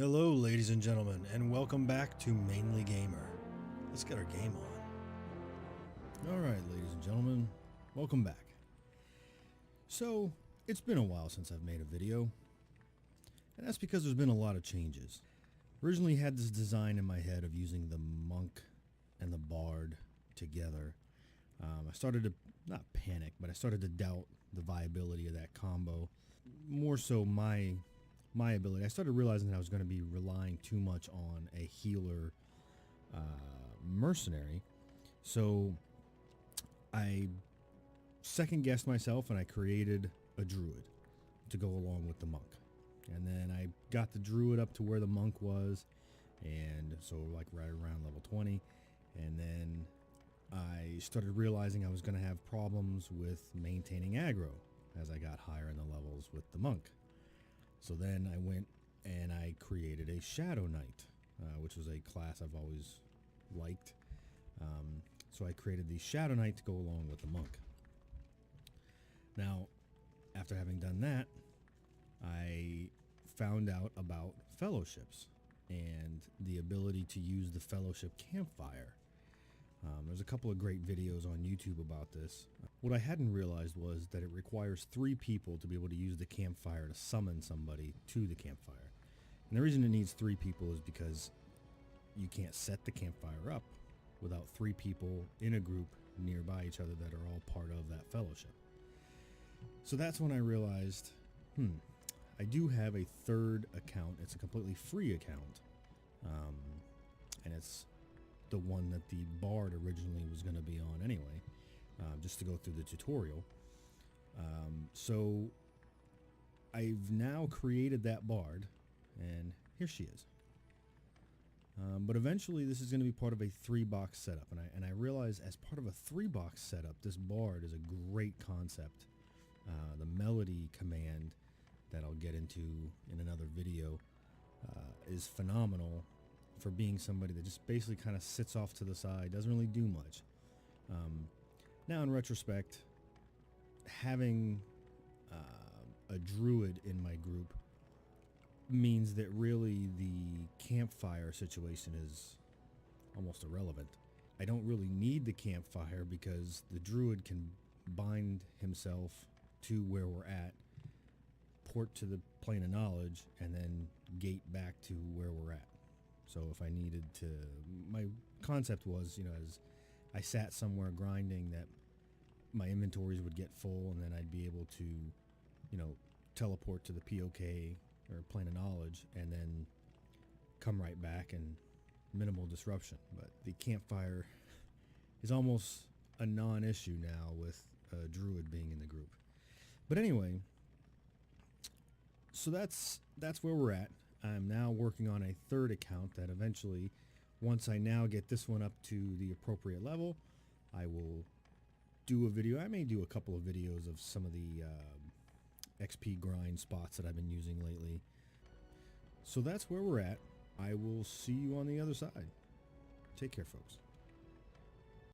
Hello ladies and gentlemen, and welcome back to Mainly Gamer. Let's get our game on. Alright ladies and gentlemen, welcome back. So, it's been a while since I've made a video, and that's because there's been a lot of changes. Originally had this design in my head of using the monk and the bard together. I started to, not panic, but I started to doubt the viability of that combo. More so my ability. I started realizing that I was going to be relying too much on a healer mercenary. So I second guessed myself and I created a druid to go along with the monk. And then I got the druid up to where the monk was, and so like right around level 20. And then I started realizing I was going to have problems with maintaining aggro as I got higher in the levels with the monk. So then I went and I created a Shadow Knight, which was a class I've always liked. So I created the Shadow Knight to go along with the monk. Now, after having done that, I found out about fellowships and the ability to use the fellowship campfire. There's a couple of great videos on YouTube about this. What I hadn't realized was that it requires 3 people to be able to use the campfire to summon somebody to the campfire. And the reason it needs 3 people is because you can't set the campfire up without 3 people in a group nearby each other that are all part of that fellowship. So that's when I realized, I do have a third account. It's a completely free account. And it's the one that the bard originally was going to be on anyway, just to go through the tutorial. So I've now created that bard, and here she is. But eventually this is going to be part of a 3-box setup, and I realize as part of a 3-box setup, this bard is a great concept. The melody command that I'll get into in another video is phenomenal for being somebody that just basically kind of sits off to the side, doesn't really do much. Now in retrospect, having a druid in my group means that really the campfire situation is almost irrelevant. I don't really need the campfire because the druid can bind himself to where we're at, port to the plane of knowledge, and then gate back to where we're at. So if I needed to, my concept was, as I sat somewhere grinding, that my inventories would get full and then I'd be able to, teleport to the POK or plane of knowledge and then come right back and minimal disruption. But the campfire is almost a non-issue now with a druid being in the group. But anyway, so that's where we're at. I'm now working on a third account that eventually, once I now get this one up to the appropriate level, I will do a video. I may do a couple of videos of some of the XP grind spots that I've been using lately. So that's where we're at. I will see you on the other side. Take care, folks.